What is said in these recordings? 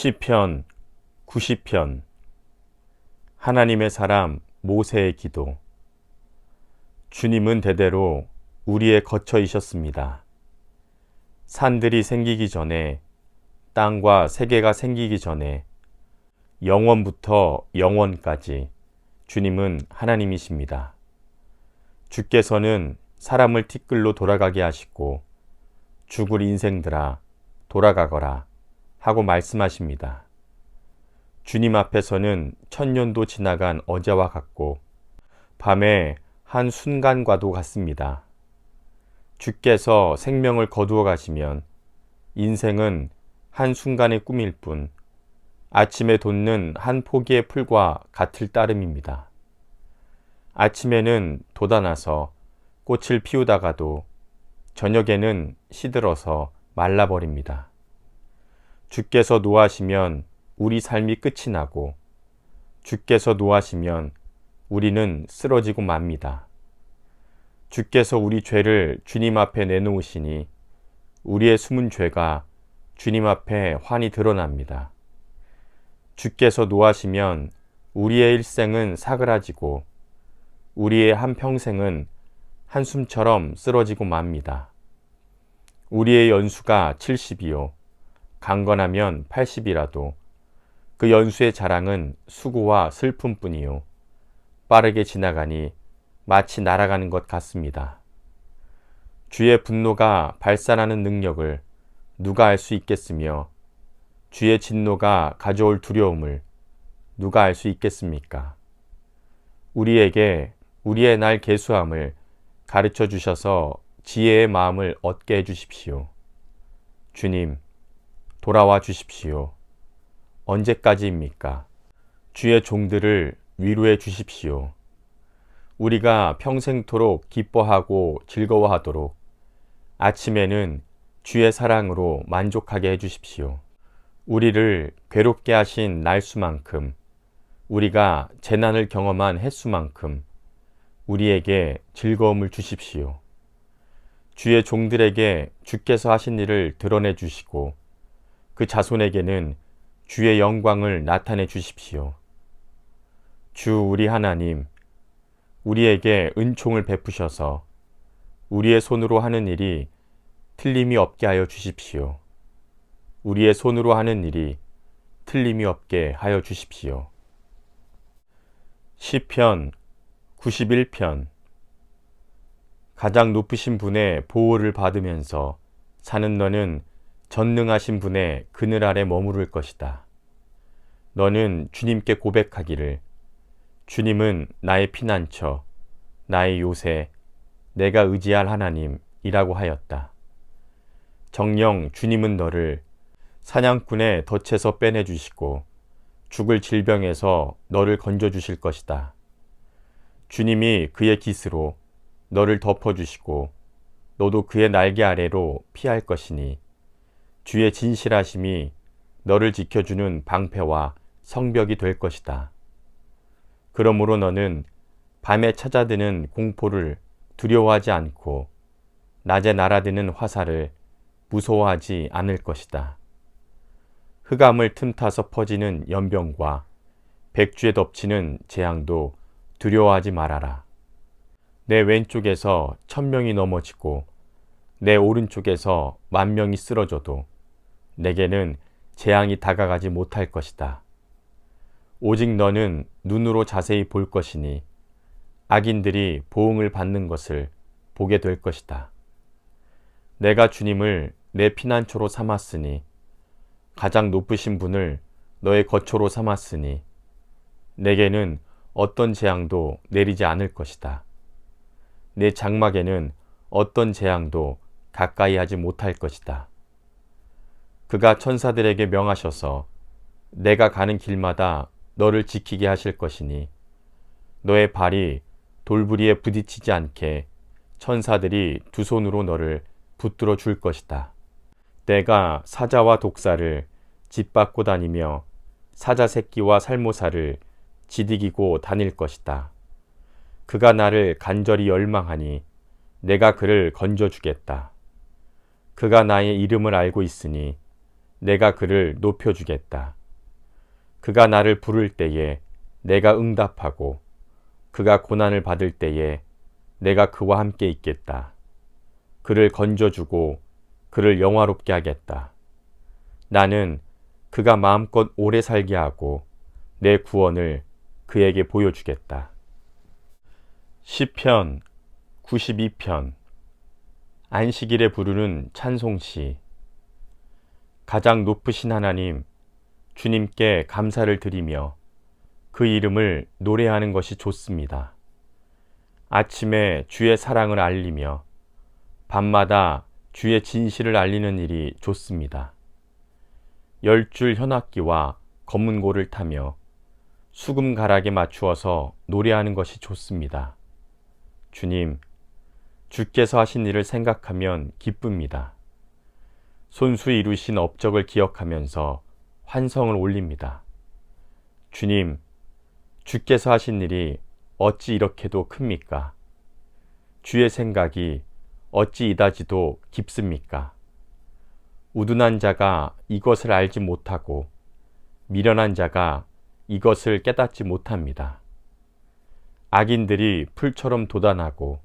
시편 90편. 하나님의 사람 모세의 기도. 주님은 대대로 우리의 거처이셨습니다. 산들이 생기기 전에, 땅과 세계가 생기기 전에, 영원부터 영원까지 주님은 하나님이십니다. 주께서는 사람을 티끌로 돌아가게 하시고 죽을 인생들아 돌아가거라 하고 말씀하십니다. 주님 앞에서는 천년도 지나간 어제와 같고 밤의 한 순간과도 같습니다. 주께서 생명을 거두어 가시면 인생은 한 순간의 꿈일 뿐 아침에 돋는 한 포기의 풀과 같을 따름입니다. 아침에는 돋아나서 꽃을 피우다가도 저녁에는 시들어서 말라버립니다. 주께서 노하시면 우리 삶이 끝이 나고 주께서 노하시면 우리는 쓰러지고 맙니다. 주께서 우리 죄를 주님 앞에 내놓으시니 우리의 숨은 죄가 주님 앞에 환히 드러납니다. 주께서 노하시면 우리의 일생은 사그라지고 우리의 한평생은 한숨처럼 쓰러지고 맙니다. 우리의 연수가 70이요 강건하면 80이라도 그 연수의 자랑은 수고와 슬픔뿐이요 빠르게 지나가니 마치 날아가는 것 같습니다. 주의 분노가 발산하는 능력을 누가 알 수 있겠으며 주의 진노가 가져올 두려움을 누가 알 수 있겠습니까? 우리에게 우리의 날 계수함을 가르쳐 주셔서 지혜의 마음을 얻게 해 주십시오. 주님, 돌아와 주십시오. 언제까지입니까? 주의 종들을 위로해 주십시오. 우리가 평생토록 기뻐하고 즐거워하도록 아침에는 주의 사랑으로 만족하게 해 주십시오. 우리를 괴롭게 하신 날수만큼, 우리가 재난을 경험한 횟수만큼 우리에게 즐거움을 주십시오. 주의 종들에게 주께서 하신 일을 드러내 주시고 그 자손에게는 주의 영광을 나타내 주십시오. 주 우리 하나님, 우리에게 은총을 베푸셔서 우리의 손으로 하는 일이 틀림이 없게 하여 주십시오. 우리의 손으로 하는 일이 틀림이 없게 하여 주십시오. 시편 91편. 가장 높으신 분의 보호를 받으면서 사는 너는 전능하신 분의 그늘 아래 머무를 것이다. 너는 주님께 고백하기를 주님은 나의 피난처, 나의 요새, 내가 의지할 하나님이라고 하였다. 정녕 주님은 너를 사냥꾼의 덫에서 빼내주시고 죽을 질병에서 너를 건져주실 것이다. 주님이 그의 깃으로 너를 덮어주시고 너도 그의 날개 아래로 피할 것이니 주의 진실하심이 너를 지켜주는 방패와 성벽이 될 것이다. 그러므로 너는 밤에 찾아드는 공포를 두려워하지 않고 낮에 날아드는 화살을 무서워하지 않을 것이다. 흑암을 틈타서 퍼지는 연병과 백주에 덮치는 재앙도 두려워하지 말아라. 내 왼쪽에서 1000명이 넘어지고 내 오른쪽에서 10,000명이 쓰러져도 내게는 재앙이 다가가지 못할 것이다. 오직 너는 눈으로 자세히 볼 것이니 악인들이 보응을 받는 것을 보게 될 것이다. 내가 주님을 내 피난처로 삼았으니 가장 높으신 분을 너의 거처로 삼았으니 내게는 어떤 재앙도 내리지 않을 것이다. 내 장막에는 어떤 재앙도 가까이 하지 못할 것이다. 그가 천사들에게 명하셔서 내가 가는 길마다 너를 지키게 하실 것이니 너의 발이 돌부리에 부딪히지 않게 천사들이 두 손으로 너를 붙들어 줄 것이다. 내가 사자와 독사를 짓밟고 다니며 사자 새끼와 살모사를 지디기고 다닐 것이다. 그가 나를 간절히 열망하니 내가 그를 건져주겠다. 그가 나의 이름을 알고 있으니 내가 그를 높여주겠다. 그가 나를 부를 때에 내가 응답하고 그가 고난을 받을 때에 내가 그와 함께 있겠다. 그를 건져주고 그를 영화롭게 하겠다. 나는 그가 마음껏 오래 살게 하고 내 구원을 그에게 보여주겠다. 시편 92편 안식일에 부르는 찬송시. 가장 높으신 하나님, 주님께 감사를 드리며 그 이름을 노래하는 것이 좋습니다. 아침에 주의 사랑을 알리며 밤마다 주의 진실을 알리는 일이 좋습니다. 10줄 현악기와 검은고를 타며 수금 가락에 맞추어서 노래하는 것이 좋습니다. 주님, 주께서 하신 일을 생각하면 기쁩니다. 손수 이루신 업적을 기억하면서 환성을 올립니다. 주님, 주께서 하신 일이 어찌 이렇게도 큽니까? 주의 생각이 어찌 이다지도 깊습니까? 우둔한 자가 이것을 알지 못하고 미련한 자가 이것을 깨닫지 못합니다. 악인들이 풀처럼 돋아나고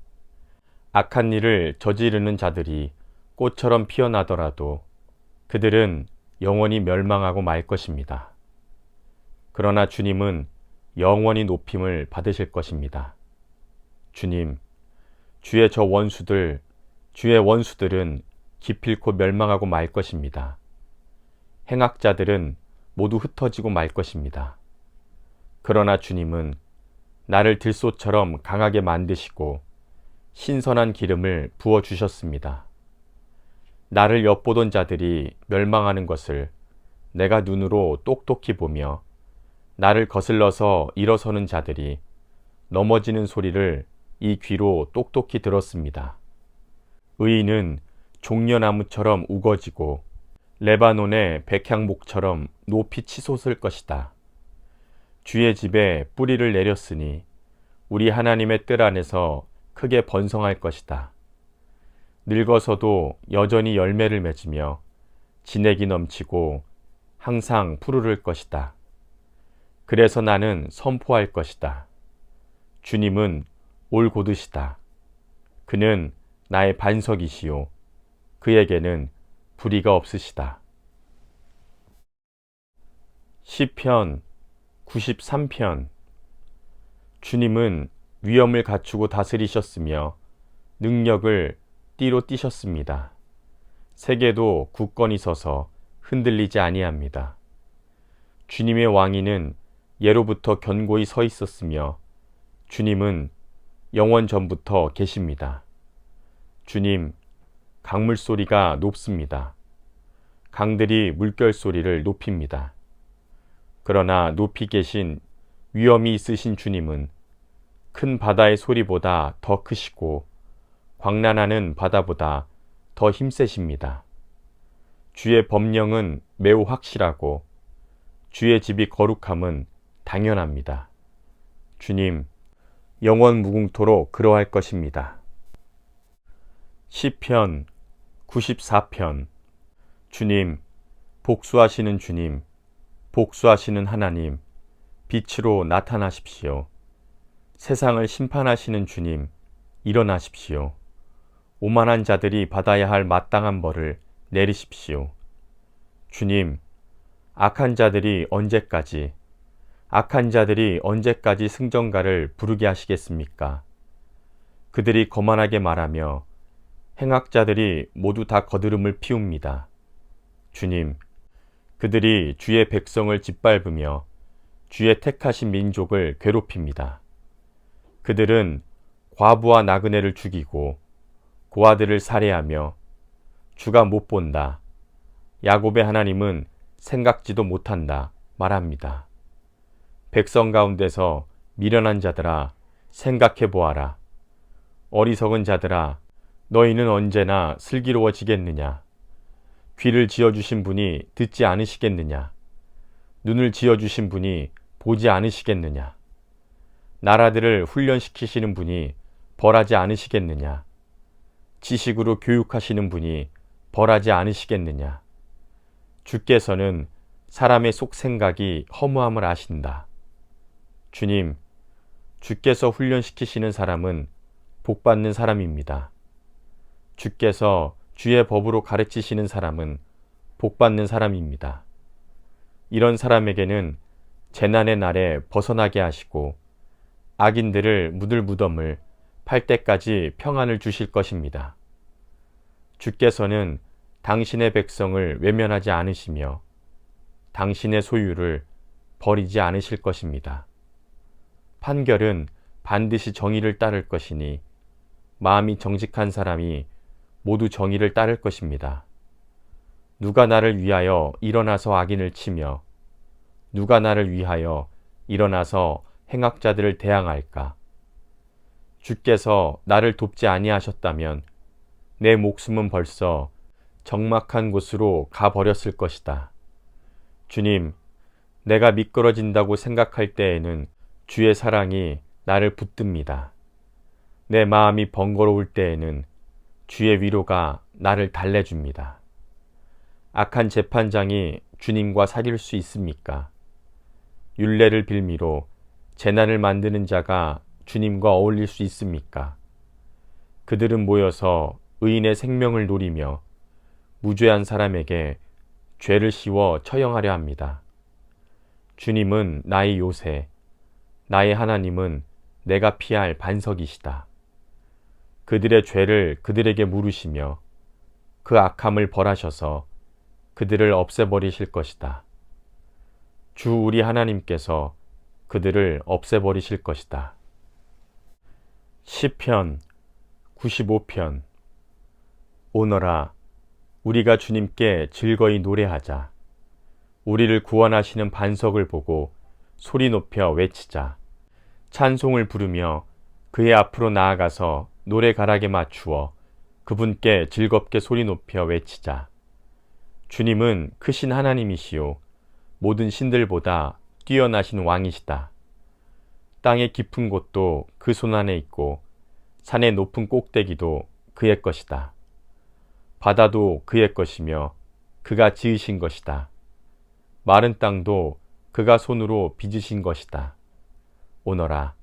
악한 일을 저지르는 자들이 꽃처럼 피어나더라도 그들은 영원히 멸망하고 말 것입니다. 그러나 주님은 영원히 높임을 받으실 것입니다. 주님, 주의 원수들은 기필코 멸망하고 말 것입니다. 행악자들은 모두 흩어지고 말 것입니다. 그러나 주님은 나를 들소처럼 강하게 만드시고 신선한 기름을 부어 주셨습니다. 나를 엿보던 자들이 멸망하는 것을 내가 눈으로 똑똑히 보며 나를 거슬러서 일어서는 자들이 넘어지는 소리를 이 귀로 똑똑히 들었습니다. 의인은 종려나무처럼 우거지고 레바논의 백향목처럼 높이 치솟을 것이다. 주의 집에 뿌리를 내렸으니 우리 하나님의 뜰 안에서 크게 번성할 것이다. 늙어서도 여전히 열매를 맺으며 진액이 넘치고 항상 푸르를 것이다. 그래서 나는 선포할 것이다. 주님은 올곧으시다. 그는 나의 반석이시요 그에게는 불의가 없으시다. 시편 93편. 주님은 위엄을 갖추고 다스리셨으며 능력을 띠로 띠셨습니다. 세계도 굳건히 서서 흔들리지 아니합니다. 주님의 왕위는 예로부터 견고히 서 있었으며 주님은 영원 전부터 계십니다. 주님, 강물 소리가 높습니다. 강들이 물결 소리를 높입니다. 그러나 높이 계신 위엄이 있으신 주님은 큰 바다의 소리보다 더 크시고 광란하는 바다보다 더 힘세십니다. 주의 법령은 매우 확실하고 주의 집이 거룩함은 당연합니다. 주님, 영원 무궁토록 그러할 것입니다. 시편 94편. 주님, 복수하시는 주님, 복수하시는 하나님, 빛으로 나타나십시오. 세상을 심판하시는 주님, 일어나십시오. 오만한 자들이 받아야 할 마땅한 벌을 내리십시오. 주님, 악한 자들이 언제까지 승전가를 부르게 하시겠습니까? 그들이 거만하게 말하며 행악자들이 모두 다 거드름을 피웁니다. 주님, 그들이 주의 백성을 짓밟으며 주의 택하신 민족을 괴롭힙니다. 그들은 과부와 나그네를 죽이고 고아들을 살해하며 주가 못 본다, 야곱의 하나님은 생각지도 못한다 말합니다. 백성 가운데서 미련한 자들아 생각해 보아라. 어리석은 자들아 너희는 언제나 슬기로워지겠느냐. 귀를 지어주신 분이 듣지 않으시겠느냐. 눈을 지어주신 분이 보지 않으시겠느냐. 나라들을 훈련시키시는 분이 벌하지 않으시겠느냐. 지식으로 교육하시는 분이 벌하지 않으시겠느냐. 주께서는 사람의 속 생각이 허무함을 아신다. 주님, 주께서 훈련시키시는 사람은 복받는 사람입니다. 주께서 주의 법으로 가르치시는 사람은 복받는 사람입니다. 이런 사람에게는 재난의 날에 벗어나게 하시고 악인들을 묻을 무덤을 팔 때까지 평안을 주실 것입니다. 주께서는 당신의 백성을 외면하지 않으시며 당신의 소유를 버리지 않으실 것입니다. 판결은 반드시 정의를 따를 것이니 마음이 정직한 사람이 모두 정의를 따를 것입니다. 누가 나를 위하여 일어나서 악인을 치며 누가 나를 위하여 일어나서 행악자들을 대항할까? 주께서 나를 돕지 아니하셨다면 내 목숨은 벌써 적막한 곳으로 가버렸을 것이다. 주님, 내가 미끄러진다고 생각할 때에는 주의 사랑이 나를 붙듭니다. 내 마음이 번거로울 때에는 주의 위로가 나를 달래줍니다. 악한 재판장이 주님과 사귈 수 있습니까? 율례를 빌미로 재난을 만드는 자가 주님과 어울릴 수 있습니까? 그들은 모여서 의인의 생명을 노리며 무죄한 사람에게 죄를 씌워 처형하려 합니다. 주님은 나의 요새, 나의 하나님은 내가 피할 반석이시다. 그들의 죄를 그들에게 물으시며 그 악함을 벌하셔서 그들을 없애버리실 것이다. 주 우리 하나님께서 그들을 없애버리실 것이다. 시편 95편. 오너라, 우리가 주님께 즐거이 노래하자. 우리를 구원하시는 반석을 보고 소리 높여 외치자. 찬송을 부르며 그의 앞으로 나아가서 노래가락에 맞추어 그분께 즐겁게 소리 높여 외치자. 주님은 크신 하나님이시요 모든 신들보다 뛰어나신 왕이시다. 땅의 깊은 곳도 그 손안에 있고 산의 높은 꼭대기도 그의 것이다. 바다도 그의 것이며 그가 지으신 것이다. 마른 땅도 그가 손으로 빚으신 것이다. 오너라,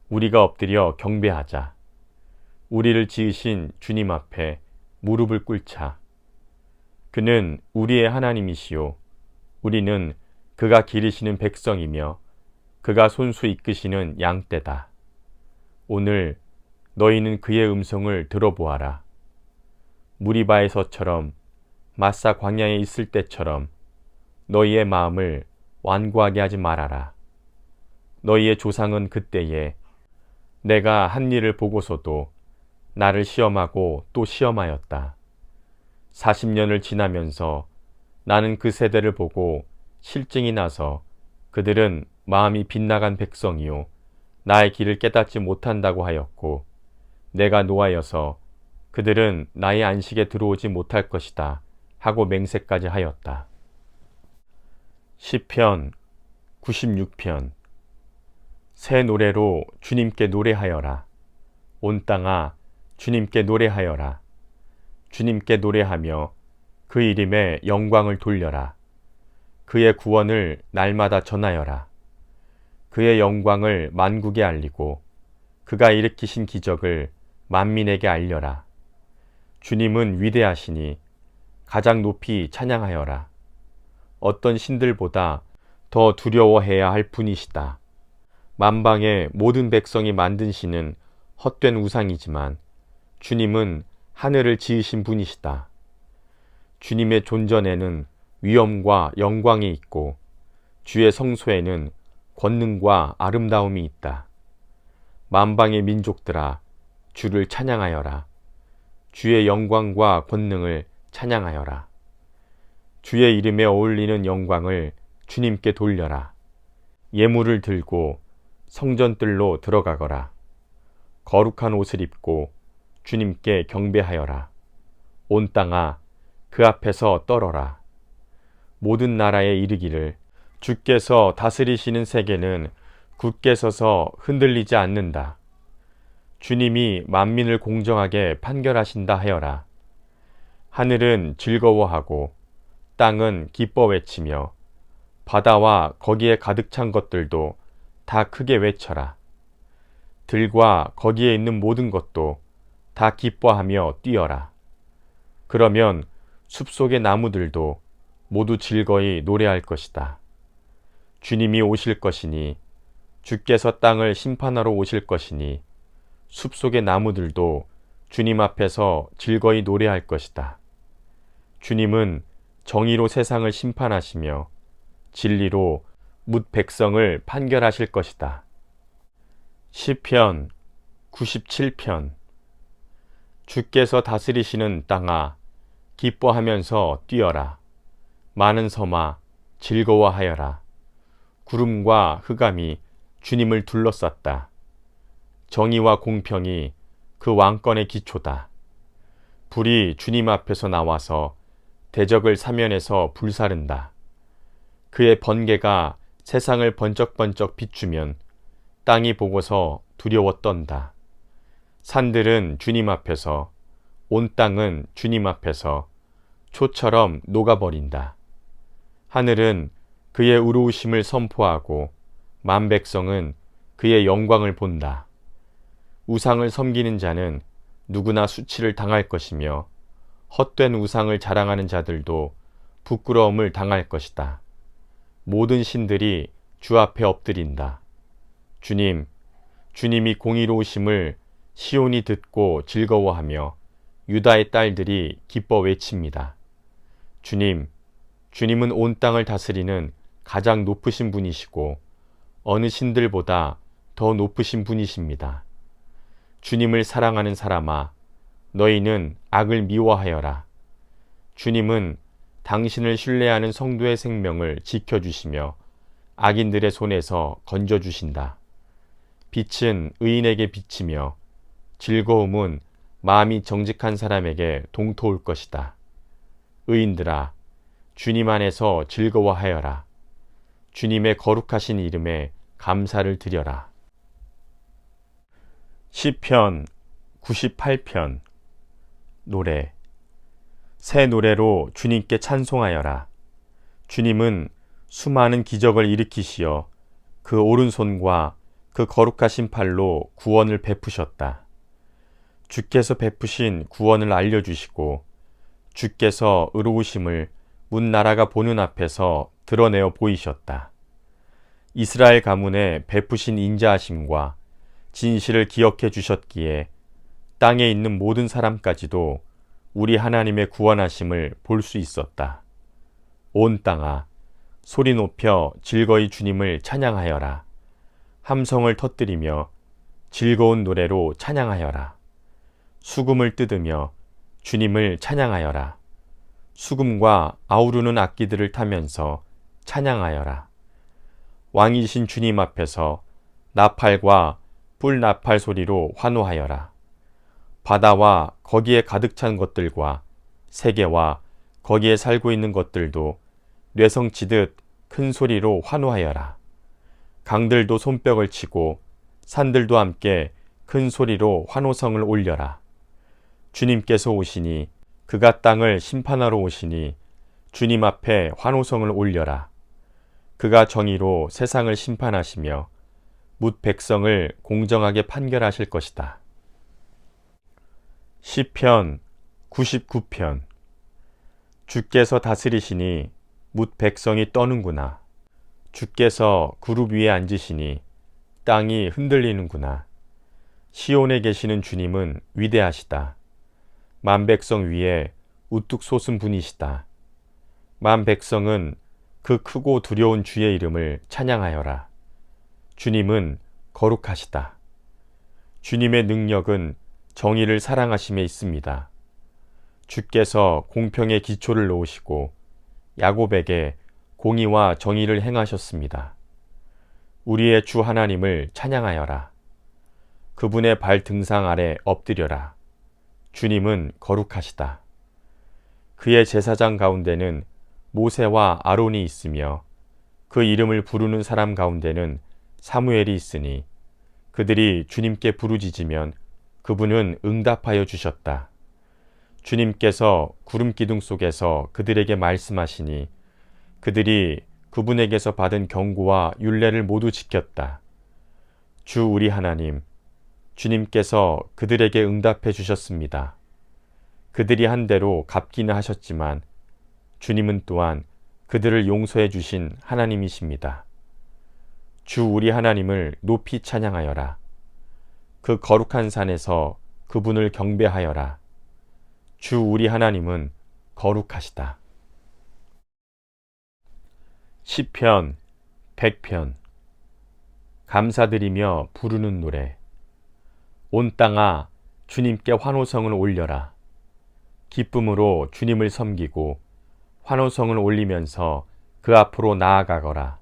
우리가 엎드려 경배하자. 우리를 지으신 주님 앞에 무릎을 꿇자. 그는 우리의 하나님이시요 우리는 그가 기르시는 백성이며 그가 손수 이끄시는 양떼다. 오늘 너희는 그의 음성을 들어보아라. 무리바에서처럼 마사 광야에 있을 때처럼 너희의 마음을 완고하게 하지 말아라. 너희의 조상은 그때에 내가 한 일을 보고서도 나를 시험하고 또 시험하였다. 40년을 지나면서 나는 그 세대를 보고 실증이 나서 그들은 마음이 빗나간 백성이요 나의 길을 깨닫지 못한다고 하였고 내가 노하여서 그들은 나의 안식에 들어오지 못할 것이다 하고 맹세까지 하였다. 시편 96편. 새 노래로 주님께 노래하여라. 온 땅아 주님께 노래하여라. 주님께 노래하며 그 이름에 영광을 돌려라. 그의 구원을 날마다 전하여라. 그의 영광을 만국에 알리고 그가 일으키신 기적을 만민에게 알려라. 주님은 위대하시니 가장 높이 찬양하여라. 어떤 신들보다 더 두려워해야 할 분이시다. 만방의 모든 백성이 만든 신은 헛된 우상이지만 주님은 하늘을 지으신 분이시다. 주님의 존전에는 위엄과 영광이 있고 주의 성소에는 권능과 아름다움이 있다. 만방의 민족들아 주를 찬양하여라. 주의 영광과 권능을 찬양하여라. 주의 이름에 어울리는 영광을 주님께 돌려라. 예물을 들고 성전뜰로 들어가거라. 거룩한 옷을 입고 주님께 경배하여라. 온 땅아 그 앞에서 떨어라. 모든 나라에 이르기를 주께서 다스리시는 세계는 굳게 서서 흔들리지 않는다. 주님이 만민을 공정하게 판결하신다 하여라. 하늘은 즐거워하고 땅은 기뻐 외치며 바다와 거기에 가득 찬 것들도 다 크게 외쳐라. 들과 거기에 있는 모든 것도 다 기뻐하며 뛰어라. 그러면 숲속의 나무들도 모두 즐거이 노래할 것이다. 주님이 오실 것이니 주께서 땅을 심판하러 오실 것이니 숲속의 나무들도 주님 앞에서 즐거이 노래할 것이다. 주님은 정의로 세상을 심판하시며 진리로 뭇 백성을 판결하실 것이다. 시편 97편. 주께서 다스리시는 땅아, 기뻐하면서 뛰어라. 많은 섬아, 즐거워하여라. 구름과 흑암이 주님을 둘러쌌다. 정의와 공평이 그 왕권의 기초다. 불이 주님 앞에서 나와서 대적을 사면에서 불사른다. 그의 번개가 세상을 번쩍번쩍 비추면 땅이 보고서 두려워 떤다. 산들은 주님 앞에서, 온 땅은 주님 앞에서 초처럼 녹아버린다. 하늘은 그의 의로우심을 선포하고 만 백성은 그의 영광을 본다. 우상을 섬기는 자는 누구나 수치를 당할 것이며 헛된 우상을 자랑하는 자들도 부끄러움을 당할 것이다. 모든 신들이 주 앞에 엎드린다. 주님이 공의로우심을 시온이 듣고 즐거워하며 유다의 딸들이 기뻐 외칩니다. 주님은 온 땅을 다스리는 가장 높으신 분이시고 어느 신들보다 더 높으신 분이십니다. 주님을 사랑하는 사람아, 너희는 악을 미워하여라. 주님은 당신을 신뢰하는 성도의 생명을 지켜주시며 악인들의 손에서 건져주신다. 빛은 의인에게 비치며 즐거움은 마음이 정직한 사람에게 동토할 것이다. 의인들아, 주님 안에서 즐거워하여라. 주님의 거룩하신 이름에 감사를 드려라. 시편 98편. 노래. 새 노래로 주님께 찬송하여라. 주님은 수많은 기적을 일으키시어 그 오른손과 그 거룩하신 팔로 구원을 베푸셨다. 주께서 베푸신 구원을 알려주시고 주께서 의로우심을 문 나라가 보는 앞에서 드러내어 보이셨다. 이스라엘 가문에 베푸신 인자하심과 진실을 기억해 주셨기에 땅에 있는 모든 사람까지도 우리 하나님의 구원하심을 볼 수 있었다. 온 땅아, 소리 높여 즐거이 주님을 찬양하여라. 함성을 터뜨리며 즐거운 노래로 찬양하여라. 수금을 뜯으며 주님을 찬양하여라. 수금과 아우르는 악기들을 타면서 찬양하여라. 왕이신 주님 앞에서 나팔과 뿔나팔 소리로 환호하여라. 바다와 거기에 가득 찬 것들과 세계와 거기에 살고 있는 것들도 뇌성치듯 큰 소리로 환호하여라. 강들도 손뼉을 치고 산들도 함께 큰 소리로 환호성을 올려라. 주님께서 오시니 그가 땅을 심판하러 오시니 주님 앞에 환호성을 올려라. 그가 정의로 세상을 심판하시며 뭇 백성을 공정하게 판결하실 것이다. 시편 99편. 주께서 다스리시니 뭇 백성이 떠는구나. 주께서 그룹 위에 앉으시니 땅이 흔들리는구나. 시온에 계시는 주님은 위대하시다. 만 백성 위에 우뚝 솟은 분이시다. 만 백성은 그 크고 두려운 주의 이름을 찬양하여라. 주님은 거룩하시다. 주님의 능력은 정의를 사랑하심에 있습니다. 주께서 공평의 기초를 놓으시고 야곱에게 공의와 정의를 행하셨습니다. 우리의 주 하나님을 찬양하여라. 그분의 발 등상 아래 엎드려라. 주님은 거룩하시다. 그의 제사장 가운데는 모세와 아론이 있으며 그 이름을 부르는 사람 가운데는 사무엘이 있으니 그들이 주님께 부르짖으면 그분은 응답하여 주셨다. 주님께서 구름 기둥 속에서 그들에게 말씀하시니 그들이 그분에게서 받은 경고와 율례를 모두 지켰다. 주 우리 하나님, 주님께서 그들에게 응답해 주셨습니다. 그들이 한 대로 갚기는 하셨지만 주님은 또한 그들을 용서해 주신 하나님이십니다. 주 우리 하나님을 높이 찬양하여라. 그 거룩한 산에서 그분을 경배하여라. 주 우리 하나님은 거룩하시다. 시편 100편. 감사드리며 부르는 노래. 온 땅아 주님께 환호성을 올려라. 기쁨으로 주님을 섬기고 환호성을 올리면서 그 앞으로 나아가거라.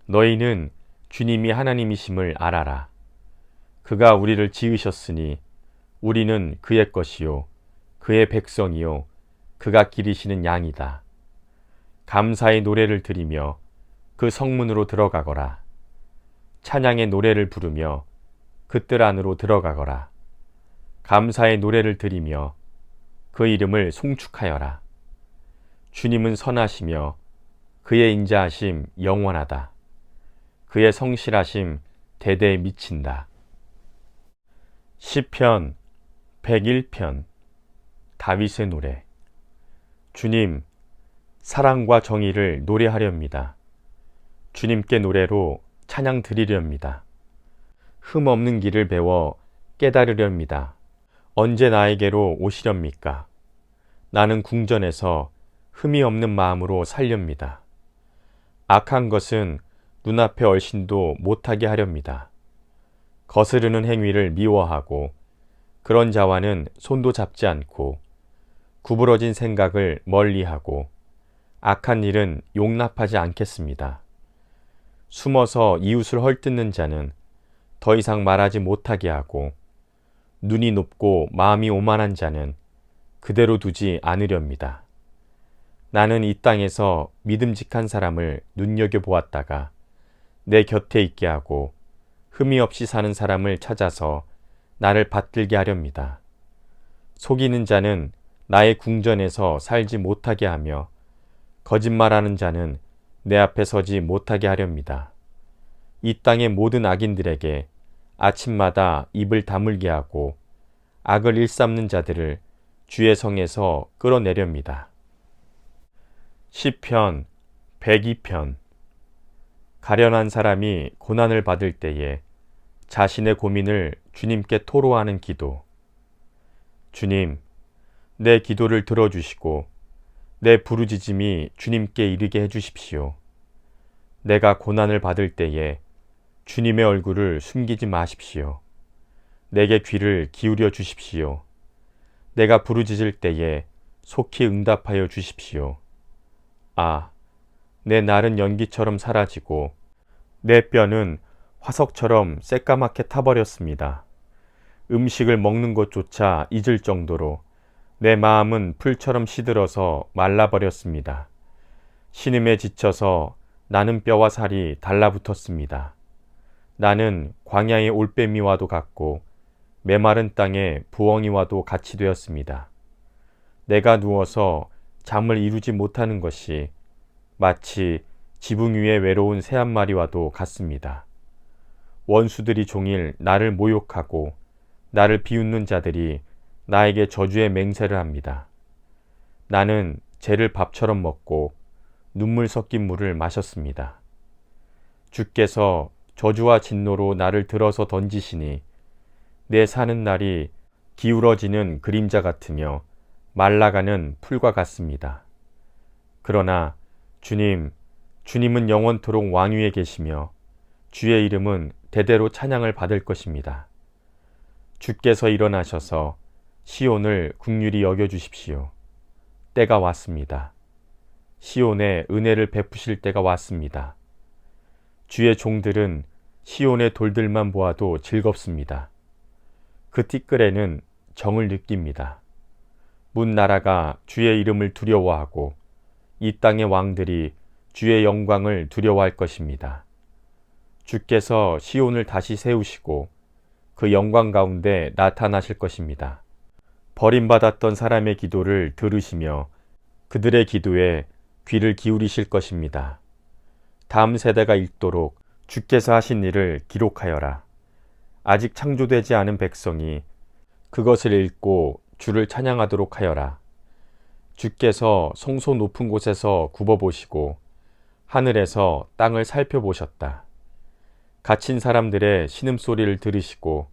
너희는 주님이 하나님이심을 알아라. 그가 우리를 지으셨으니 우리는 그의 것이요 그의 백성이요 그가 기르시는 양이다. 감사의 노래를 드리며 그 성문으로 들어가거라. 찬양의 노래를 부르며 그 뜰 안으로 들어가거라. 감사의 노래를 드리며 그 이름을 송축하여라. 주님은 선하시며 그의 인자하심 영원하다. 그의 성실하심 대대에 미친다. 시편 101편. 다윗의 노래. 주님, 사랑과 정의를 노래하렵니다. 주님께 노래로 찬양 드리렵니다. 흠 없는 길을 배워 깨달으렵니다. 언제 나에게로 오시렵니까? 나는 궁전에서 흠이 없는 마음으로 살렵니다. 악한 것은 눈앞에 얼씬도 못하게 하렵니다. 거스르는 행위를 미워하고 그런 자와는 손도 잡지 않고 구부러진 생각을 멀리하고 악한 일은 용납하지 않겠습니다. 숨어서 이웃을 헐뜯는 자는 더 이상 말하지 못하게 하고 눈이 높고 마음이 오만한 자는 그대로 두지 않으렵니다. 나는 이 땅에서 믿음직한 사람을 눈여겨보았다가 내 곁에 있게 하고 흠이 없이 사는 사람을 찾아서 나를 받들게 하렵니다. 속이는 자는 나의 궁전에서 살지 못하게 하며 거짓말하는 자는 내 앞에 서지 못하게 하렵니다. 이 땅의 모든 악인들에게 아침마다 입을 다물게 하고 악을 일삼는 자들을 주의 성에서 끌어내렵니다. 시편 102편. 가련한 사람이 고난을 받을 때에 자신의 고민을 주님께 토로하는 기도. 주님, 내 기도를 들어주시고 내 부르짖음이 주님께 이르게 해주십시오. 내가 고난을 받을 때에 주님의 얼굴을 숨기지 마십시오. 내게 귀를 기울여 주십시오. 내가 부르짖을 때에 속히 응답하여 주십시오. 아, 내 날은 연기처럼 사라지고 내 뼈는 화석처럼 새까맣게 타버렸습니다. 음식을 먹는 것조차 잊을 정도로 내 마음은 풀처럼 시들어서 말라버렸습니다. 신음에 지쳐서 나는 뼈와 살이 달라붙었습니다. 나는 광야의 올빼미와도 같고 메마른 땅의 부엉이와도 같이 되었습니다. 내가 누워서 잠을 이루지 못하는 것이 마치 지붕 위에 외로운 새 한 마리와도 같습니다. 원수들이 종일 나를 모욕하고 나를 비웃는 자들이 나에게 저주의 맹세를 합니다. 나는 재를 밥처럼 먹고 눈물 섞인 물을 마셨습니다. 주께서 저주와 진노로 나를 들어서 던지시니 내 사는 날이 기울어지는 그림자 같으며 말라가는 풀과 같습니다. 그러나 주님은 영원토록 왕위에 계시며 주의 이름은 대대로 찬양을 받을 것입니다. 주께서 일어나셔서 시온을 긍휼히 여겨주십시오. 때가 왔습니다. 시온에 은혜를 베푸실 때가 왔습니다. 주의 종들은 시온의 돌들만 보아도 즐겁습니다. 그 티끌에는 정을 느낍니다. 문 나라가 주의 이름을 두려워하고 이 땅의 왕들이 주의 영광을 두려워할 것입니다. 주께서 시온을 다시 세우시고 그 영광 가운데 나타나실 것입니다. 버림받았던 사람의 기도를 들으시며 그들의 기도에 귀를 기울이실 것입니다. 다음 세대가 읽도록 주께서 하신 일을 기록하여라. 아직 창조되지 않은 백성이 그것을 읽고 주를 찬양하도록 하여라. 주께서 성소 높은 곳에서 굽어보시고 하늘에서 땅을 살펴보셨다. 갇힌 사람들의 신음소리를 들으시고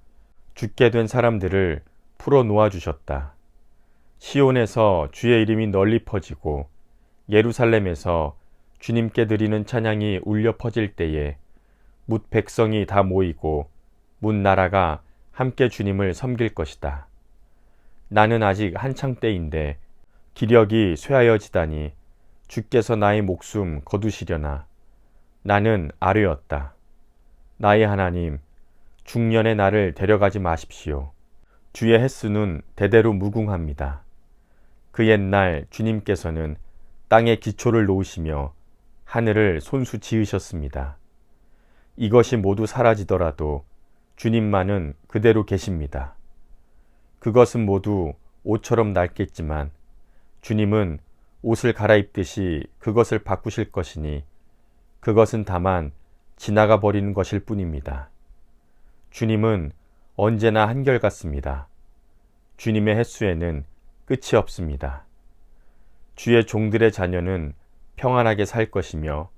죽게 된 사람들을 풀어 놓아주셨다. 시온에서 주의 이름이 널리 퍼지고 예루살렘에서 주님께 드리는 찬양이 울려 퍼질 때에 뭇 백성이 다 모이고 뭇 나라가 함께 주님을 섬길 것이다. 나는 아직 한창 때인데 기력이 쇠하여지다니 주께서 나의 목숨 거두시려나. 나는 아뢰었다. 나의 하나님, 중년의 나를 데려가지 마십시오. 주의 횟수는 대대로 무궁합니다. 그 옛날 주님께서는 땅에 기초를 놓으시며 하늘을 손수 지으셨습니다. 이것이 모두 사라지더라도 주님만은 그대로 계십니다. 그것은 모두 옷처럼 낡겠지만 주님은 옷을 갈아입듯이 그것을 바꾸실 것이니 그것은 다만 지나가 버리는 것일 뿐입니다. 주님은 언제나 한결같습니다. 주님의 횟수에는 끝이 없습니다. 주의 종들의 자녀는 평안하게 살 것이며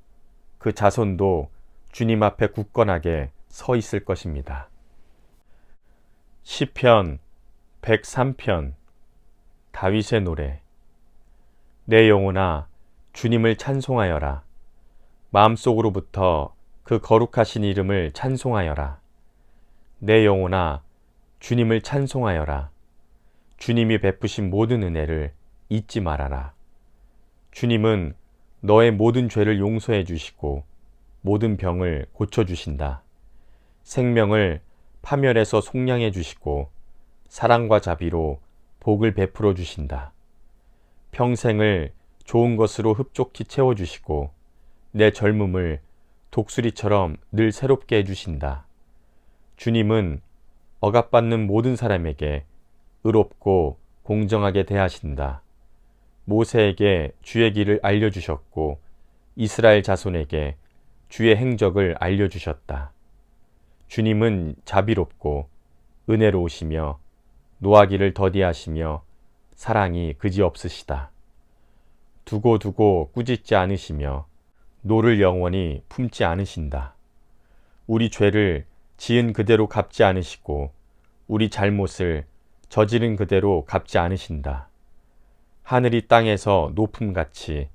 그 자손도 주님 앞에 굳건하게 서 있을 것입니다. 시편 103편 다윗의 노래. 내 영혼아 주님을 찬송하여라. 마음속으로부터 그 거룩하신 이름을 찬송하여라. 내 영혼아 주님을 찬송하여라. 주님이 베푸신 모든 은혜를 잊지 말아라. 주님은 너의 모든 죄를 용서해 주시고 모든 병을 고쳐 주신다. 생명을 파멸에서 속량해 주시고 사랑과 자비로 복을 베풀어 주신다. 평생을 좋은 것으로 흡족히 채워주시고 내 젊음을 독수리처럼 늘 새롭게 해주신다. 주님은 억압받는 모든 사람에게 의롭고 공정하게 대하신다. 모세에게 주의 길을 알려주셨고 이스라엘 자손에게 주의 행적을 알려주셨다. 주님은 자비롭고 은혜로우시며 노하기를 더디하시며 사랑이 그지없으시다. 두고 꾸짖지 않으시며 노를 영원히 품지 않으신다. 우리 죄를 지은 그대로 갚지 않으시고 우리 잘못을 저지른 그대로 갚지 않으신다. 하늘이 땅에서 높음같이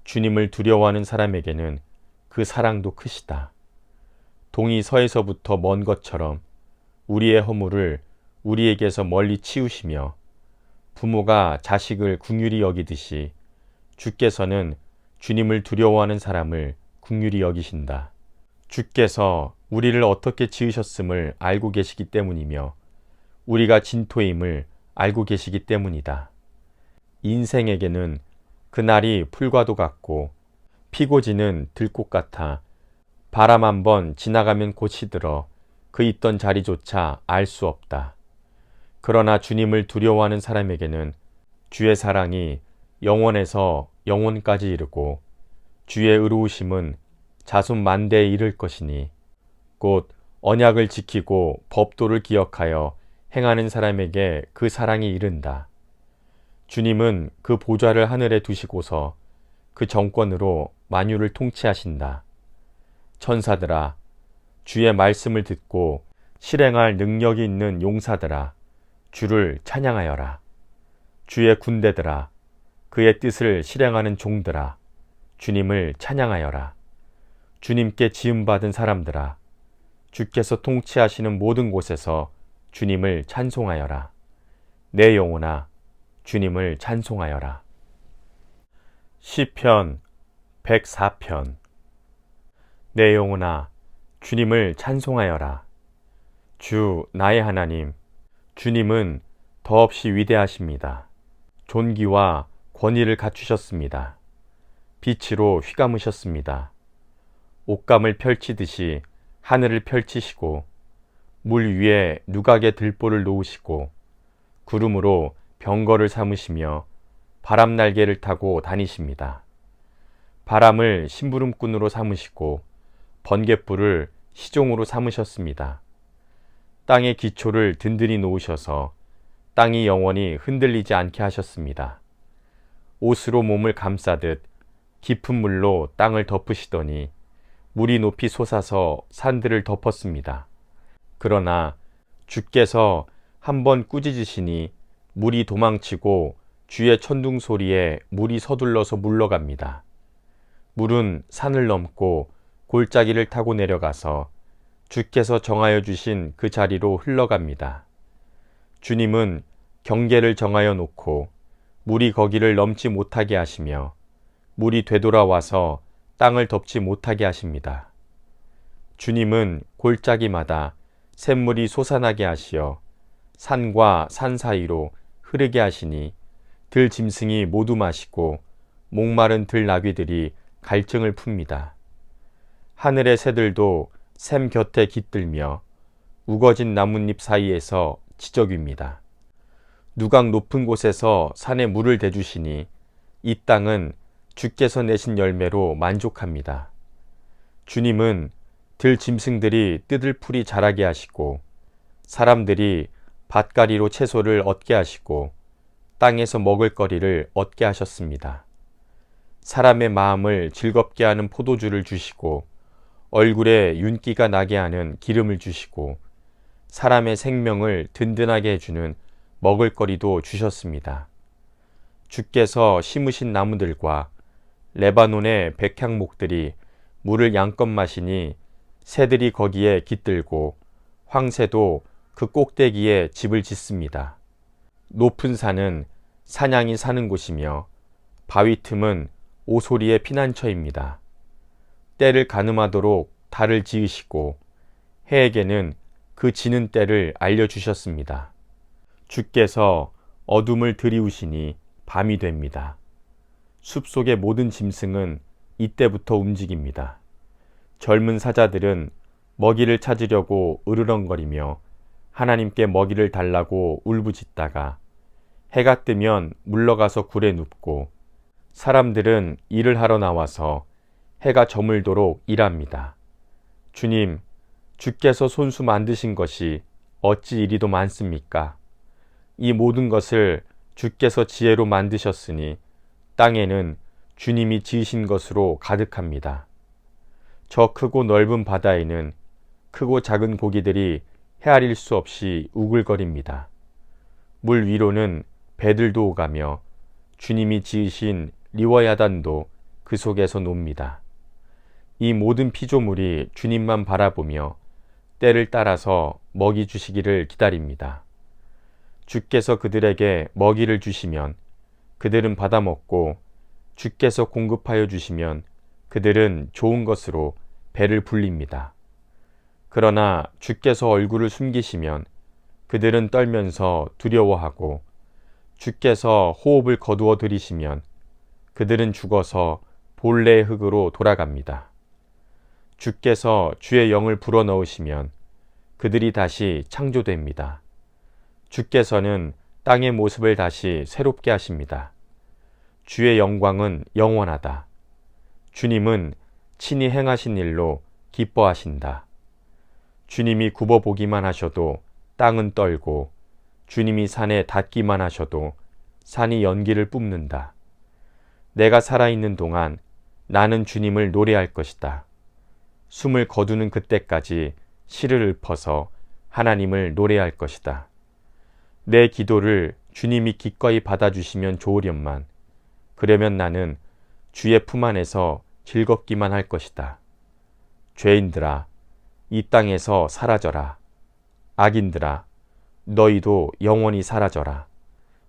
주님을 두려워하는 사람에게는 그 사랑도 크시다. 동이 서에서부터 먼 것처럼 우리의 허물을 우리에게서 멀리 치우시며 부모가 자식을 긍휼히 여기듯이 주께서는 주님을 두려워하는 사람을 긍휼히 여기신다. 주께서 우리를 어떻게 지으셨음을 알고 계시기 때문이며 우리가 진토임을 알고 계시기 때문이다. 인생에게는 그날이 풀과도 같고 피고 지는 들꽃 같아 바람 한번 지나가면 곧 시들어 그 있던 자리조차 알 수 없다. 그러나 주님을 두려워하는 사람에게는 주의 사랑이 영원에서 영원까지 이르고 주의 의로우심은 자손 만대에 이를 것이니 곧 언약을 지키고 법도를 기억하여 행하는 사람에게 그 사랑이 이른다. 주님은 그 보좌를 하늘에 두시고서 그 정권으로 만유를 통치하신다. 천사들아, 주의 말씀을 듣고 실행할 능력이 있는 용사들아, 주를 찬양하여라. 주의 군대들아, 그의 뜻을 실행하는 종들아, 주님을 찬양하여라. 주님께 지음받은 사람들아, 주께서 통치하시는 모든 곳에서 주님을 찬송하여라. 내 영혼아, 주님을 찬송하여라. 시편 104편. 내 영혼아, 주님을 찬송하여라. 주 나의 하나님, 주님은 더없이 위대하십니다. 존귀와 권위를 갖추셨습니다. 빛으로 휘감으셨습니다. 옷감을 펼치듯이 하늘을 펼치시고 물 위에 누각의 들보를 놓으시고 구름으로 병거를 삼으시며 바람 날개를 타고 다니십니다. 바람을 심부름꾼으로 삼으시고 번갯불을 시종으로 삼으셨습니다. 땅의 기초를 든든히 놓으셔서 땅이 영원히 흔들리지 않게 하셨습니다. 옷으로 몸을 감싸듯 깊은 물로 땅을 덮으시더니 물이 높이 솟아서 산들을 덮었습니다. 그러나 주께서 한번 꾸짖으시니 물이 도망치고 주의 천둥 소리에 물이 서둘러서 물러갑니다. 물은 산을 넘고 골짜기를 타고 내려가서 주께서 정하여 주신 그 자리로 흘러갑니다. 주님은 경계를 정하여 놓고 물이 거기를 넘지 못하게 하시며 물이 되돌아와서 땅을 덮지 못하게 하십니다. 주님은 골짜기마다 샘물이 솟아나게 하시어 산과 산 사이로 흐르게 하시니 들 짐승이 모두 마시고 목마른 들 나귀들이 갈증을 풉니다. 하늘의 새들도 샘 곁에 깃들며 우거진 나뭇잎 사이에서 지저귀입니다. 누각 높은 곳에서 산에 물을 대주시니 이 땅은 주께서 내신 열매로 만족합니다. 주님은 들 짐승들이 뜯을 풀이 자라게 하시고 사람들이 밭가리로 채소를 얻게 하시고 땅에서 먹을 거리를 얻게 하셨습니다. 사람의 마음을 즐겁게 하는 포도주를 주시고 얼굴에 윤기가 나게 하는 기름을 주시고 사람의 생명을 든든하게 해주는 먹을거리도 주셨습니다. 주께서 심으신 나무들과 레바논의 백향목들이 물을 양껏 마시니 새들이 거기에 깃들고 황새도 그 꼭대기에 집을 짓습니다. 높은 산은 사냥이 사는 곳이며 바위 틈은 오소리의 피난처입니다. 때를 가늠하도록 달을 지으시고 해에게는 그 지는 때를 알려주셨습니다. 주께서 어둠을 들이우시니 밤이 됩니다. 숲속의 모든 짐승은 이때부터 움직입니다. 젊은 사자들은 먹이를 찾으려고 으르렁거리며 하나님께 먹이를 달라고 울부짖다가 해가 뜨면 물러가서 굴에 눕고 사람들은 일을 하러 나와서 해가 저물도록 일합니다. 주님, 주께서 손수 만드신 것이 어찌 이리도 많습니까? 이 모든 것을 주께서 지혜로 만드셨으니 땅에는 주님이 지으신 것으로 가득합니다. 저 크고 넓은 바다에는 크고 작은 고기들이 헤아릴 수 없이 우글거립니다. 물 위로는 배들도 오가며 주님이 지으신 리워야단도 그 속에서 놉니다. 이 모든 피조물이 주님만 바라보며 때를 따라서 먹이 주시기를 기다립니다. 주께서 그들에게 먹이를 주시면 그들은 받아먹고 주께서 공급하여 주시면 그들은 좋은 것으로 배를 불립니다. 그러나 주께서 얼굴을 숨기시면 그들은 떨면서 두려워하고 주께서 호흡을 거두어 들이시면 그들은 죽어서 본래의 흙으로 돌아갑니다. 주께서 주의 영을 불어넣으시면 그들이 다시 창조됩니다. 주께서는 땅의 모습을 다시 새롭게 하십니다. 주의 영광은 영원하다. 주님은 친히 행하신 일로 기뻐하신다. 주님이 굽어보기만 하셔도 땅은 떨고 주님이 산에 닿기만 하셔도 산이 연기를 뿜는다. 내가 살아있는 동안 나는 주님을 노래할 것이다. 숨을 거두는 그때까지 시를 읊어서 하나님을 노래할 것이다. 내 기도를 주님이 기꺼이 받아주시면 좋으련만 그러면 나는 주의 품 안에서 즐겁기만 할 것이다. 죄인들아, 이 땅에서 사라져라. 악인들아, 너희도 영원히 사라져라.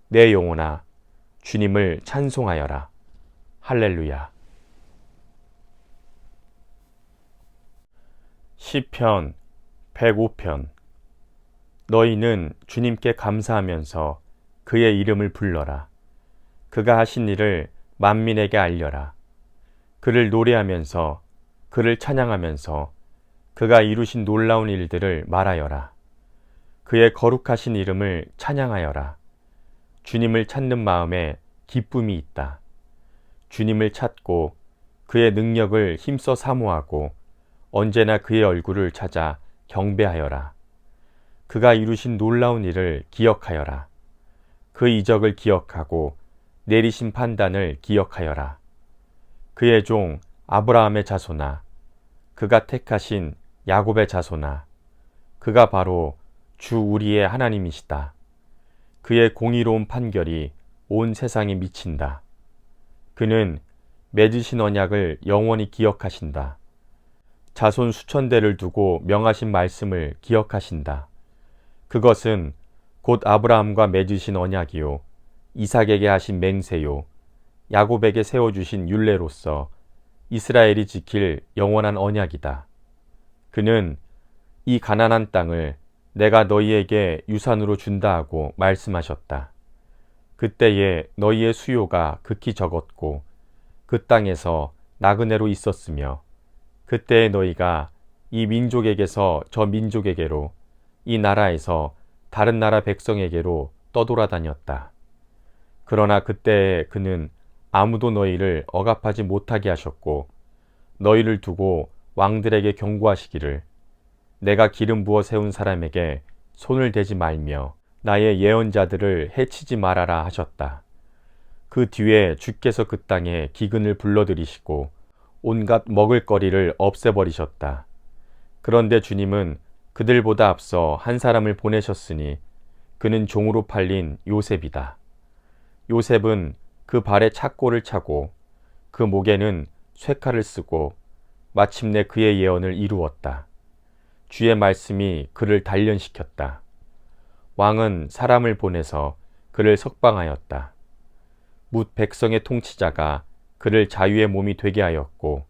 내 영혼아, 주님을 찬송하여라. 할렐루야. 시편 105편. 너희는 주님께 감사하면서 그의 이름을 불러라. 그가 하신 일을 만민에게 알려라. 그를 노래하면서 그를 찬양하면서 그가 이루신 놀라운 일들을 말하여라. 그의 거룩하신 이름을 찬양하여라. 주님을 찾는 마음에 기쁨이 있다. 주님을 찾고 그의 능력을 힘써 사모하고 언제나 그의 얼굴을 찾아 경배하여라. 그가 이루신 놀라운 일을 기억하여라. 그 이적을 기억하고 내리신 판단을 기억하여라. 그의 종 아브라함의 자손아, 그가 택하신 야곱의 자손아, 그가 바로 주 우리의 하나님이시다. 그의 공의로운 판결이 온 세상에 미친다. 그는 맺으신 언약을 영원히 기억하신다. 자손 수천 대를 두고 명하신 말씀을 기억하신다. 그것은 곧 아브라함과 맺으신 언약이요, 이삭에게 하신 맹세요, 야곱에게 세워주신 율례로서 이스라엘이 지킬 영원한 언약이다. 그는 이 가나안 땅을 내가 너희에게 유산으로 준다 하고 말씀하셨다. 그때에 너희의 수요가 극히 적었고 그 땅에서 나그네로 있었으며 그때에 너희가 이 민족에게서 저 민족에게로 이 나라에서 다른 나라 백성에게로 떠돌아다녔다. 그러나 그때에 그는 아무도 너희를 억압하지 못하게 하셨고 너희를 두고 왕들에게 경고하시기를 내가 기름 부어 세운 사람에게 손을 대지 말며 나의 예언자들을 해치지 말아라 하셨다. 그 뒤에 주께서 그 땅에 기근을 불러들이시고 온갖 먹을거리를 없애버리셨다. 그런데 주님은 그들보다 앞서 한 사람을 보내셨으니 그는 종으로 팔린 요셉이다. 요셉은 그 발에 착고를 차고 그 목에는 쇠칼을 쓰고 마침내 그의 예언을 이루었다. 주의 말씀이 그를 단련시켰다. 왕은 사람을 보내서 그를 석방하였다. 뭇 백성의 통치자가 그를 자유의 몸이 되게 하였고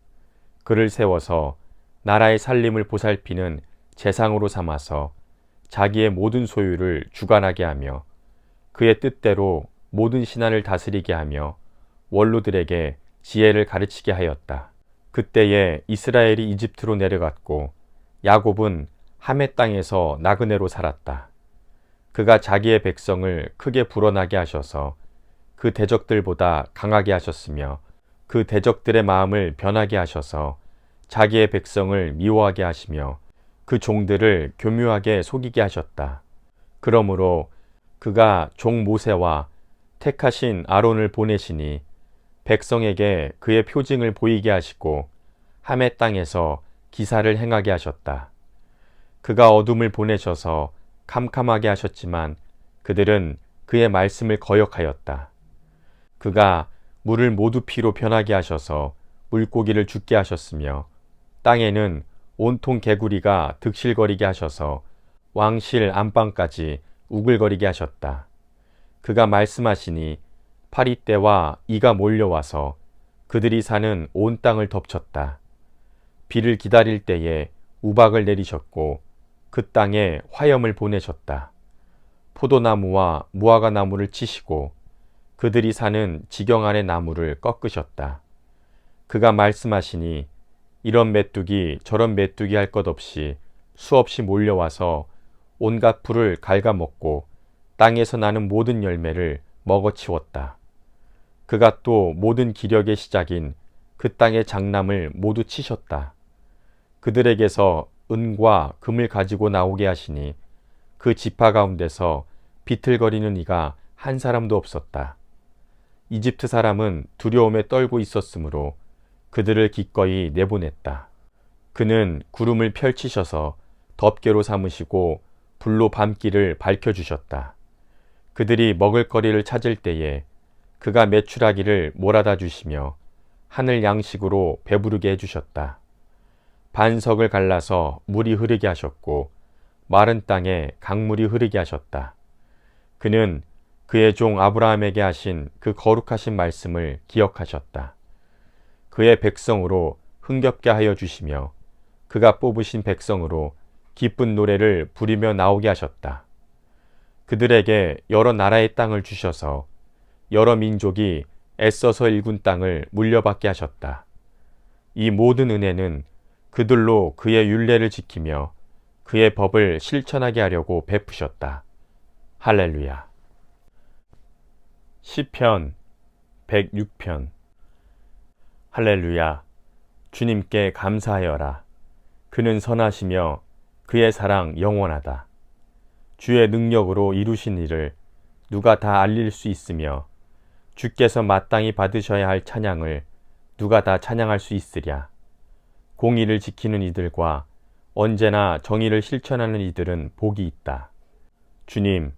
그를 세워서 나라의 살림을 보살피는 재상으로 삼아서 자기의 모든 소유를 주관하게 하며 그의 뜻대로 모든 신하를 다스리게 하며 원로들에게 지혜를 가르치게 하였다. 그때에 이스라엘이 이집트로 내려갔고 야곱은 함의 땅에서 나그네로 살았다. 그가 자기의 백성을 크게 불어나게 하셔서 그 대적들보다 강하게 하셨으며 그 대적들의 마음을 변하게 하셔서 자기의 백성을 미워하게 하시며 그 종들을 교묘하게 속이게 하셨다. 그러므로 그가 종 모세와 택하신 아론을 보내시니 백성에게 그의 표징을 보이게 하시고 함의 땅에서 기사를 행하게 하셨다. 그가 어둠을 보내셔서 캄캄하게 하셨지만 그들은 그의 말씀을 거역하였다. 그가 물을 모두 피로 변하게 하셔서 물고기를 죽게 하셨으며 땅에는 온통 개구리가 득실거리게 하셔서 왕실 안방까지 우글거리게 하셨다. 그가 말씀하시니 파리떼와 이가 몰려와서 그들이 사는 온 땅을 덮쳤다. 비를 기다릴 때에 우박을 내리셨고 그 땅에 화염을 보내셨다. 포도나무와 무화과 나무를 치시고 그들이 사는 지경 안의 나무를 꺾으셨다. 그가 말씀하시니 이런 메뚜기 저런 메뚜기 할 것 없이 수없이 몰려와서 온갖 풀을 갉아먹고 땅에서 나는 모든 열매를 먹어치웠다. 그가 또 모든 기력의 시작인 그 땅의 장남을 모두 치셨다. 그들에게서 은과 금을 가지고 나오게 하시니 그 지파 가운데서 비틀거리는 이가 한 사람도 없었다. 이집트 사람은 두려움에 떨고 있었으므로 그들을 기꺼이 내보냈다. 그는 구름을 펼치셔서 덮개로 삼으시고 불로 밤길을 밝혀주셨다. 그들이 먹을거리를 찾을 때에 그가 메추라기를 몰아다 주시며 하늘 양식으로 배부르게 해주셨다. 반석을 갈라서 물이 흐르게 하셨고 마른 땅에 강물이 흐르게 하셨다. 그는 그의 종 아브라함에게 하신 그 거룩하신 말씀을 기억하셨다. 그의 백성으로 흥겹게 하여 주시며 그가 뽑으신 백성으로 기쁜 노래를 부리며 나오게 하셨다. 그들에게 여러 나라의 땅을 주셔서 여러 민족이 애써서 일군 땅을 물려받게 하셨다. 이 모든 은혜는 그들로 그의 율례를 지키며 그의 법을 실천하게 하려고 베푸셨다. 할렐루야. 시편 106편. 할렐루야. 주님께 감사하여라. 그는 선하시며 그의 사랑 영원하다. 주의 능력으로 이루신 일을 누가 다 알릴 수 있으며 주께서 마땅히 받으셔야 할 찬양을 누가 다 찬양할 수 있으랴. 공의를 지키는 이들과 언제나 정의를 실천하는 이들은 복이 있다. 주님,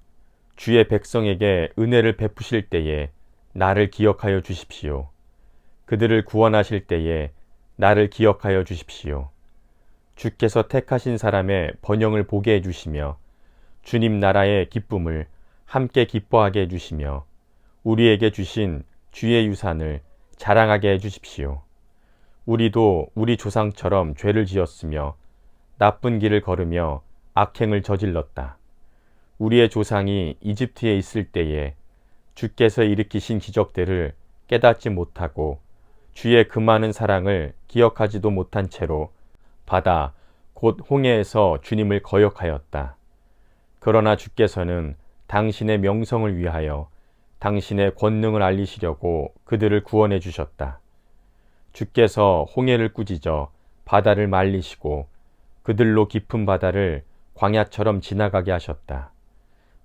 주의 백성에게 은혜를 베푸실 때에 나를 기억하여 주십시오. 그들을 구원하실 때에 나를 기억하여 주십시오. 주께서 택하신 사람의 번영을 보게 해주시며 주님 나라의 기쁨을 함께 기뻐하게 해주시며 우리에게 주신 주의 유산을 자랑하게 해주십시오. 우리도 우리 조상처럼 죄를 지었으며 나쁜 길을 걸으며 악행을 저질렀다. 우리의 조상이 이집트에 있을 때에 주께서 일으키신 기적들을 깨닫지 못하고 주의 그 많은 사랑을 기억하지도 못한 채로 바다 곧 홍해에서 주님을 거역하였다. 그러나 주께서는 당신의 명성을 위하여 당신의 권능을 알리시려고 그들을 구원해 주셨다. 주께서 홍해를 꾸짖어 바다를 말리시고 그들로 깊은 바다를 광야처럼 지나가게 하셨다.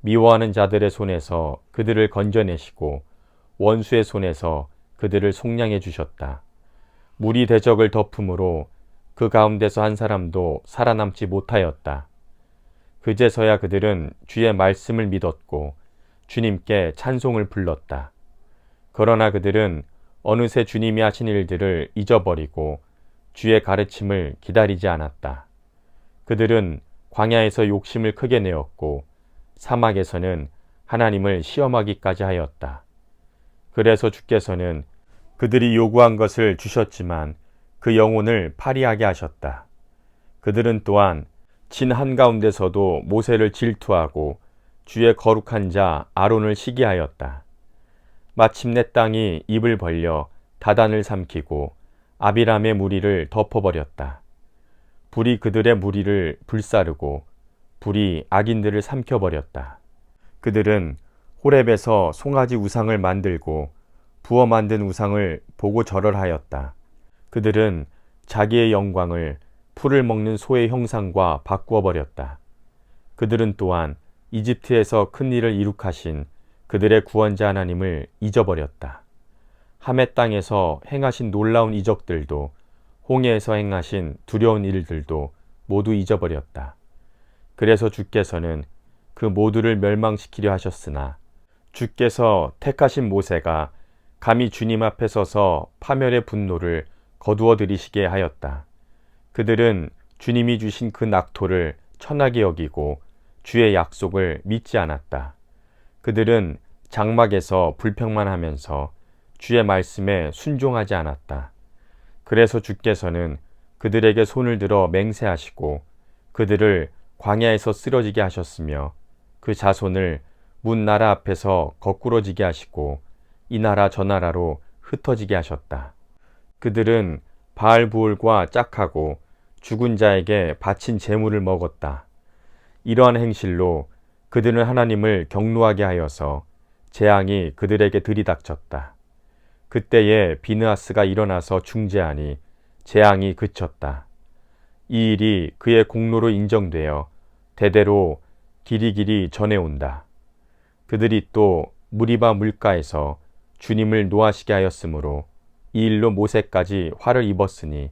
미워하는 자들의 손에서 그들을 건져내시고 원수의 손에서 그들을 속량해 주셨다. 물이 대적을 덮음으로 그 가운데서 한 사람도 살아남지 못하였다. 그제서야 그들은 주의 말씀을 믿었고 주님께 찬송을 불렀다. 그러나 그들은 어느새 주님이 하신 일들을 잊어버리고 주의 가르침을 기다리지 않았다. 그들은 광야에서 욕심을 크게 내었고 사막에서는 하나님을 시험하기까지 하였다. 그래서 주께서는 그들이 요구한 것을 주셨지만 그 영혼을 파리하게 하셨다. 그들은 또한 진 한가운데서도 모세를 질투하고 주의 거룩한 자 아론을 시기하였다. 마침내 땅이 입을 벌려 다단을 삼키고 아비람의 무리를 덮어버렸다. 불이 그들의 무리를 불사르고 불이 악인들을 삼켜버렸다. 그들은 호렙에서 송아지 우상을 만들고 부어 만든 우상을 보고 절을 하였다. 그들은 자기의 영광을 풀을 먹는 소의 형상과 바꾸어 버렸다. 그들은 또한 이집트에서 큰 일을 이룩하신 그들의 구원자 하나님을 잊어버렸다. 하메 땅에서 행하신 놀라운 이적들도 홍해에서 행하신 두려운 일들도 모두 잊어버렸다. 그래서 주께서는 그 모두를 멸망시키려 하셨으나 주께서 택하신 모세가 감히 주님 앞에 서서 파멸의 분노를 거두어 들이시게 하였다. 그들은 주님이 주신 그 낙토를 천하게 여기고 주의 약속을 믿지 않았다. 그들은 장막에서 불평만 하면서 주의 말씀에 순종하지 않았다. 그래서 주께서는 그들에게 손을 들어 맹세하시고 그들을 광야에서 쓰러지게 하셨으며 그 자손을 문 나라 앞에서 거꾸러지게 하시고 이 나라 저 나라로 흩어지게 하셨다. 그들은 바알부올과 짝하고 죽은 자에게 바친 제물을 먹었다. 이러한 행실로 그들은 하나님을 경노하게 하여서 재앙이 그들에게 들이닥쳤다. 그때에 비느하스가 일어나서 중재하니 재앙이 그쳤다. 이 일이 그의 공로로 인정되어 대대로 길이길이 전해온다. 그들이 또 무리바 물가에서 주님을 노하시게 하였으므로 이 일로 모세까지 화를 입었으니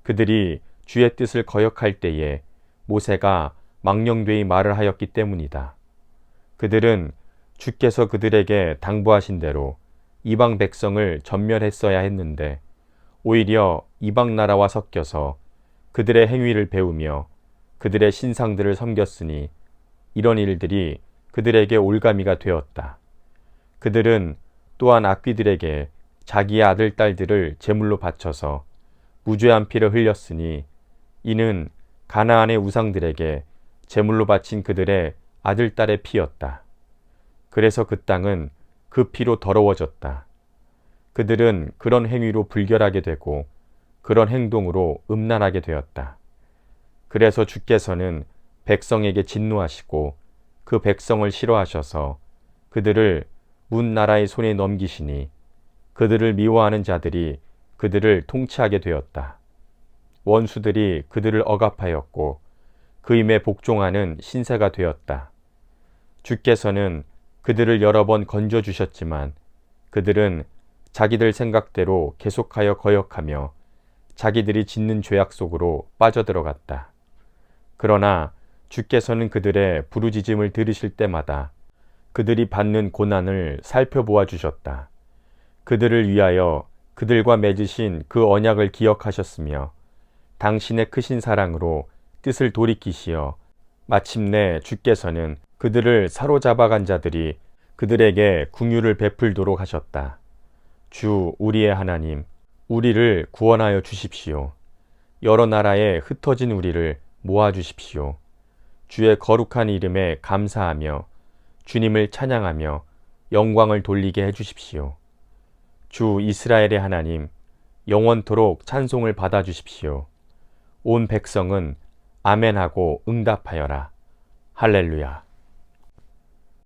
그들이 주의 뜻을 거역할 때에 모세가 망령되이 말을 하였기 때문이다. 그들은 주께서 그들에게 당부하신 대로 이방 백성을 전멸했어야 했는데 오히려 이방 나라와 섞여서 그들의 행위를 배우며 그들의 신상들을 섬겼으니 이런 일들이 그들에게 올가미가 되었다. 그들은 또한 악귀들에게 자기의 아들, 딸들을 제물로 바쳐서 무죄한 피를 흘렸으니 이는 가나안의 우상들에게 제물로 바친 그들의 아들, 딸의 피였다. 그래서 그 땅은 그 피로 더러워졌다. 그들은 그런 행위로 불결하게 되고 그런 행동으로 음란하게 되었다. 그래서 주께서는 백성에게 진노하시고 그 백성을 싫어하셔서 그들을 문 나라의 손에 넘기시니 그들을 미워하는 자들이 그들을 통치하게 되었다. 원수들이 그들을 억압하였고 그 힘에 복종하는 신세가 되었다. 주께서는 그들을 여러 번 건져주셨지만 그들은 자기들 생각대로 계속하여 거역하며 자기들이 짓는 죄악 속으로 빠져들어갔다. 그러나 주께서는 그들의 부르짖음을 들으실 때마다 그들이 받는 고난을 살펴보아 주셨다. 그들을 위하여 그들과 맺으신 그 언약을 기억하셨으며 당신의 크신 사랑으로 뜻을 돌이키시어 마침내 주께서는 그들을 사로잡아간 자들이 그들에게 긍휼을 베풀도록 하셨다. 주 우리의 하나님, 우리를 구원하여 주십시오. 여러 나라에 흩어진 우리를 모아주십시오. 주의 거룩한 이름에 감사하며 주님을 찬양하며 영광을 돌리게 해주십시오. 주 이스라엘의 하나님, 영원토록 찬송을 받아주십시오. 온 백성은 아멘하고 응답하여라. 할렐루야.